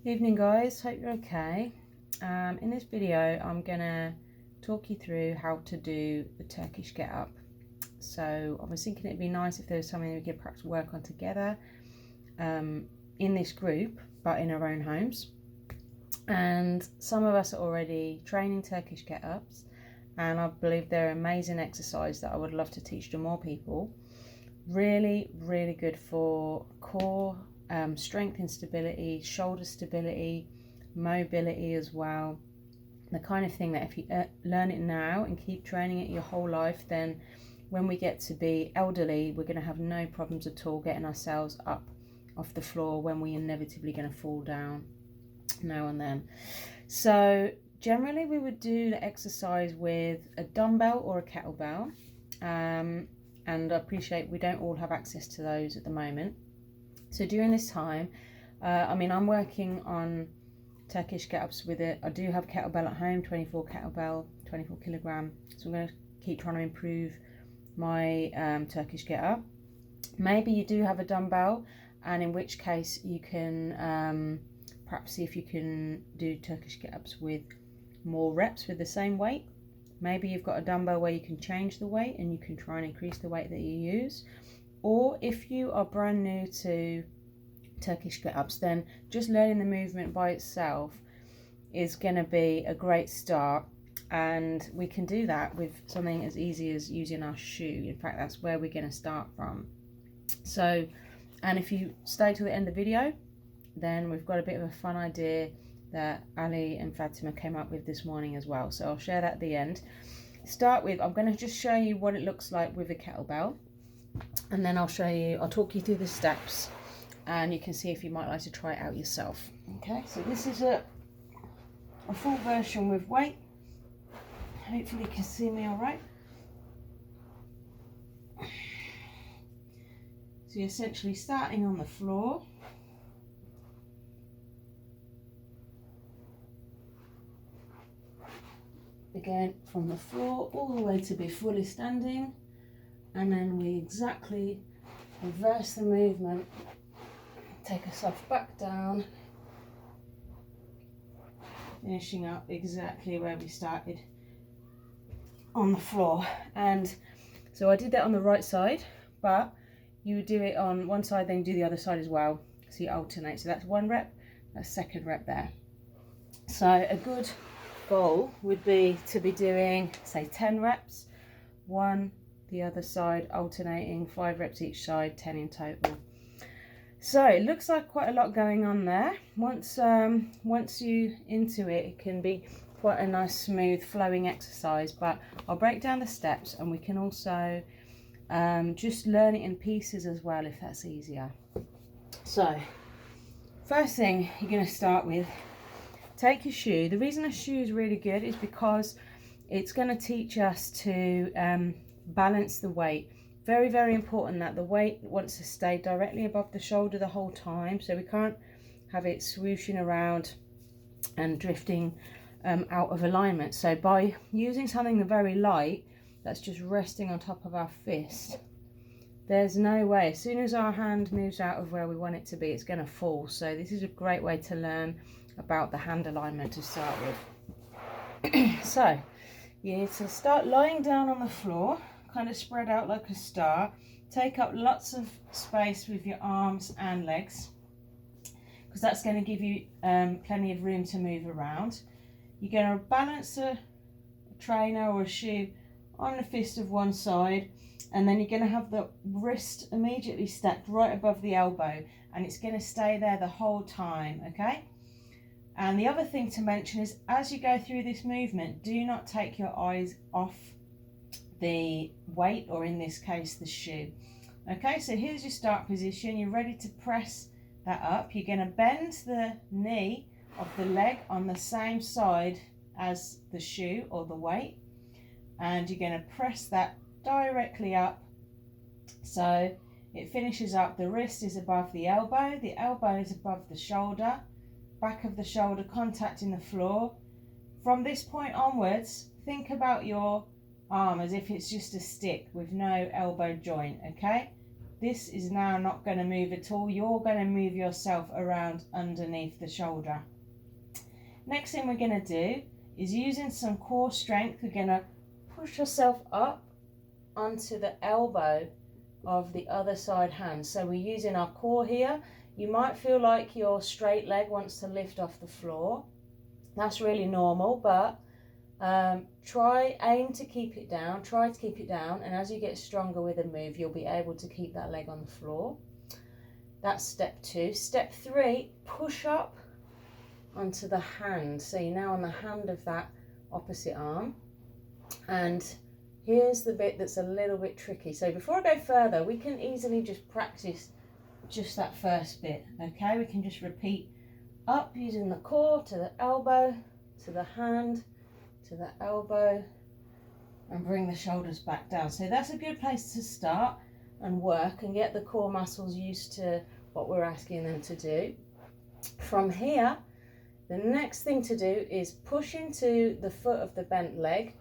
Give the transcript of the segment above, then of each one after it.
Evening guys, hope you're okay. In this video I'm gonna talk you through how to do the Turkish get up. So I was thinking it'd be nice if there was something we could perhaps work on together in this group, but in our own homes. And some of us are already training Turkish get ups, and I believe they're an amazing exercise that I would love to teach to more people. Really good for core strength and stability, shoulder stability, mobility as well. The kind of thing that if you learn it now and keep training it your whole life, then when we get to be elderly, we're going to have no problems at all getting ourselves up off the floor when we're inevitably going to fall down now and then. So generally we would do the exercise with a dumbbell or a kettlebell, and I appreciate we don't all have access to those at the moment. So during this time, I'm working on Turkish get-ups with it. I do have kettlebell at home, 24 kettlebell, 24 kilogram. So I'm going to keep trying to improve my Turkish get-up. Maybe you do have a dumbbell, and in which case you can perhaps see if you can do Turkish get-ups with more reps with the same weight. Maybe you've got a dumbbell where you can change the weight and you can try and increase the weight that you use. Or if you are brand new to Turkish get-ups, then just learning the movement by itself is going to be a great start, and we can do that with something as easy as using our shoe. In fact, that's where we're going to start from. So, and if you stay till the end of the video, then we've got a bit of a fun idea that Ali and Fatima came up with this morning as well. So I'll share that at the end. Start with, I'm going to just show you what it looks like with a kettlebell, and then I'll talk you through the steps, and you can see if you might like to try it out yourself. Okay, so this is a full version with weight. Hopefully you can see me all right. So you're essentially starting on the floor. Again, from the floor all the way to be fully standing, and then we exactly reverse the movement, take ourselves back down, finishing up exactly where we started on the floor. And so I did that on the right side, but you would do it on one side, then do the other side as well, so you alternate. So that's one rep, that's second rep there. So a good goal would be to be doing, say, 10 reps, one the other side, alternating, 5 reps each side, 10 in total. So it looks like quite a lot going on there. Once you into it, it can be quite a nice smooth flowing exercise, but I'll break down the steps, and we can also just learn it in pieces as well if that's easier. So first thing you're going to start with, take your shoe. The reason a shoe is really good is because it's going to teach us to balance the weight. Very important that the weight wants to stay directly above the shoulder the whole time, so we can't have it swooshing around and drifting out of alignment. So by using something very light that's just resting on top of our fist, there's no way, as soon as our hand moves out of where we want it to be, it's going to fall. So this is a great way to learn about the hand alignment to start with. So you need to start lying down on the floor, kind of spread out like a star. Take up lots of space with your arms and legs, because that's going to give you plenty of room to move around. You're going to balance a trainer or a shoe on the fist of one side, and then you're going to have the wrist immediately stacked right above the elbow, and it's going to stay there the whole time, okay? And the other thing to mention is, as you go through this movement, do not take your eyes off the weight, or in this case the shoe. Okay, so here's your start position. You're ready to press that up. You're going to bend the knee of the leg on the same side as the shoe or the weight, and you're going to press that directly up so it finishes up. The wrist is above the elbow is above the shoulder, back of the shoulder contacting the floor. From this point onwards, think about your arm as if it's just a stick with no elbow joint, okay? this is now not going to move at all. You're going to move yourself around underneath the shoulder. Next thing we're going to do is, using some core strength, we're going to push yourself up onto the elbow of the other side hand. So we're using our core here. You might feel like your straight leg wants to lift off the floor. That's really normal, but aim to keep it down, try to keep it down, and as you get stronger with the move, you'll be able to keep that leg on the floor. That's step 2. Step 3, push up onto the hand. So you're now on the hand of that opposite arm, and here's the bit that's a little bit tricky. So before I go further, we can easily just practice just that first bit, okay? We can just repeat up using the core to the elbow, to the hand, to the elbow, and bring the shoulders back down. So that's a good place to start and work and get the core muscles used to what we're asking them to do. From here, the next thing to do is push into the foot of the bent leg,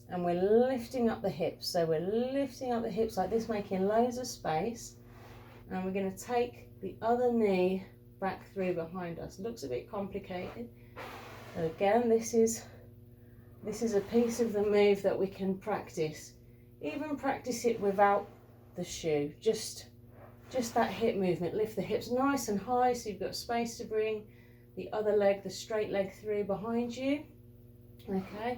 and we're lifting up the hips. So we're lifting up the hips like this, making loads of space, and we're going to take the other knee back through behind us. Looks a bit complicated, but again, this is a piece of the move that we can practice. Even practice it without the shoe, just that hip movement. Lift the hips nice and high so you've got space to bring the other leg, the straight leg, through behind you. Okay,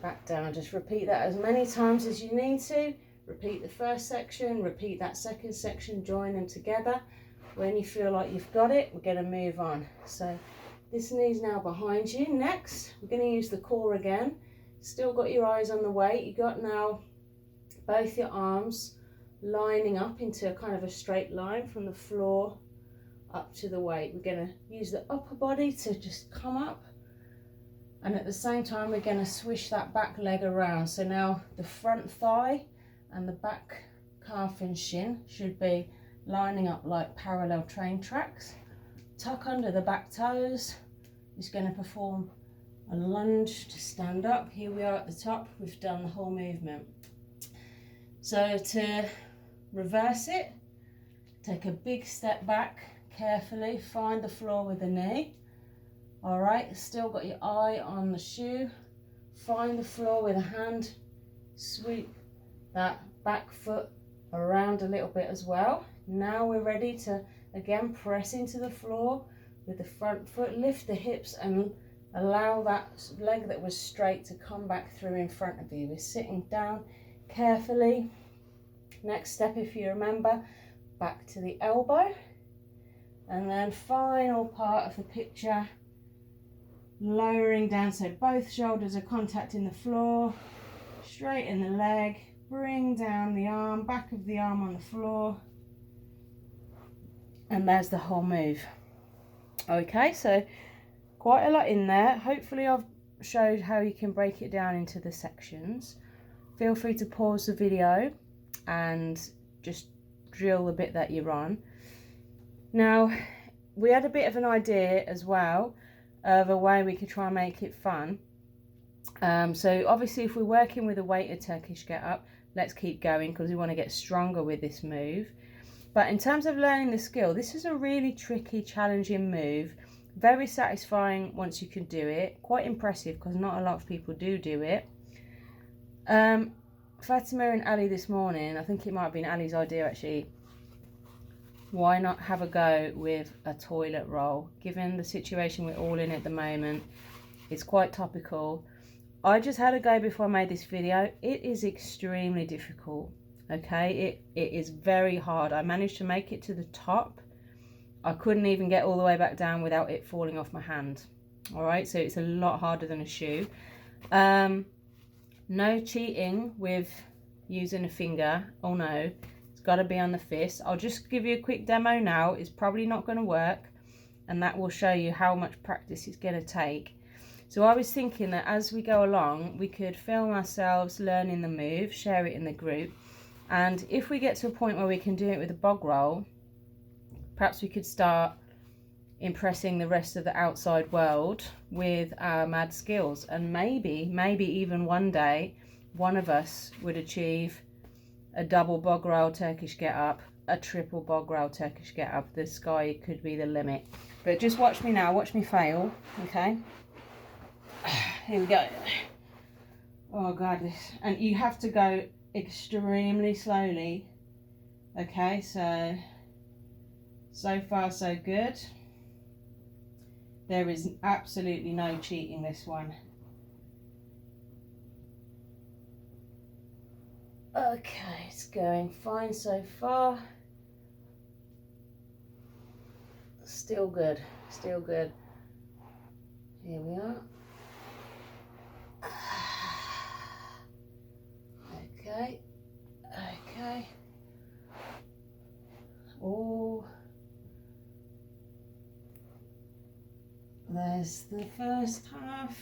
back down. Just repeat that as many times as you need to. Repeat the first section, repeat that second section, join them together. When you feel like you've got it, we're going to move on. So this knee's now behind you. Next, we're going to use the core again. Still got your eyes on the weight. You got now both your arms lining up into a kind of a straight line from the floor up to the weight. We're going to use the upper body to just come up, and at the same time we're going to swish that back leg around. So now the front thigh and the back calf and shin should be lining up like parallel train tracks. Tuck under the back toes. Just going to perform a lunge to stand up. Here we are at the top. We've done the whole movement. So to reverse it, take a big step back carefully, find the floor with the knee. All right, still got your eye on the shoe. Find the floor with a hand. Sweep that back foot around a little bit as well. Now we're ready to again press into the floor with the front foot. Lift the hips and allow that leg that was straight to come back through in front of you. We're sitting down carefully. Next step, if you remember, back to the elbow, and then final part of the picture, lowering down so both shoulders are contacting the floor. Straighten the leg, bring down the arm, back of the arm on the floor, and there's the whole move. Okay, so quite a lot in there. Hopefully I've showed how you can break it down into the sections. Feel free to pause the video and just drill the bit that you're on. Now, we had a bit of an idea as well of a way we could try and make it fun. So obviously if we're working with a weighted Turkish get up, let's keep going because we want to get stronger with this move. But in terms of learning the skill, this is a really tricky, challenging move. Very satisfying once you can do it. Quite impressive because not a lot of people do it. Fatima and Ali this morning, I think it might have been Ali's idea actually, why not have a go with a toilet roll? Given the situation we're all in at the moment, it's quite topical. I just had a go before I made this video. It is extremely difficult, okay? It is very hard. I managed to make it to the top. I couldn't even get all the way back down without it falling off my hand. All right, so it's a lot harder than a shoe. No cheating with using a finger. Oh no, it's got to be on the fist. I'll just give you a quick demo now. It's probably not going to work, and that will show you how much practice it's going to take. So I was thinking that as we go along, we could film ourselves learning the move, share it in the group, and if we get to a point where we can do it with a bog roll, perhaps we could start impressing the rest of the outside world with our mad skills, and maybe even one day one of us would achieve a double bog roll Turkish get up a triple bog roll Turkish get up. The sky could be the limit. But just watch me now, watch me fail, okay? Here we go. Oh God, and you have to go extremely slowly. Okay, so far so good. There is absolutely no cheating this one. Okay, it's going fine so far. Still good, still good. Here we are. Okay, okay. Oh, there's the first half.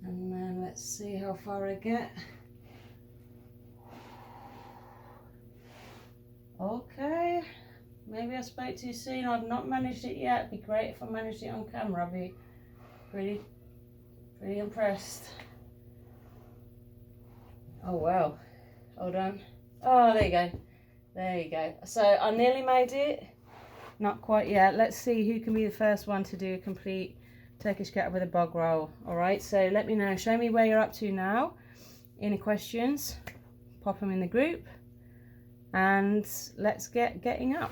And then let's see how far I get. Okay, maybe I spoke too soon. I've not managed it yet. It'd be great if I managed it on camera. I'd be pretty impressed. Oh wow, hold on. Oh, there you go. There you go. So I nearly made it. Not quite yet. Let's see who can be the first one to do a complete Turkish get with a bog roll. All right, so let me know. Show me where you're up to now. Any questions? Pop them in the group. And let's get getting up.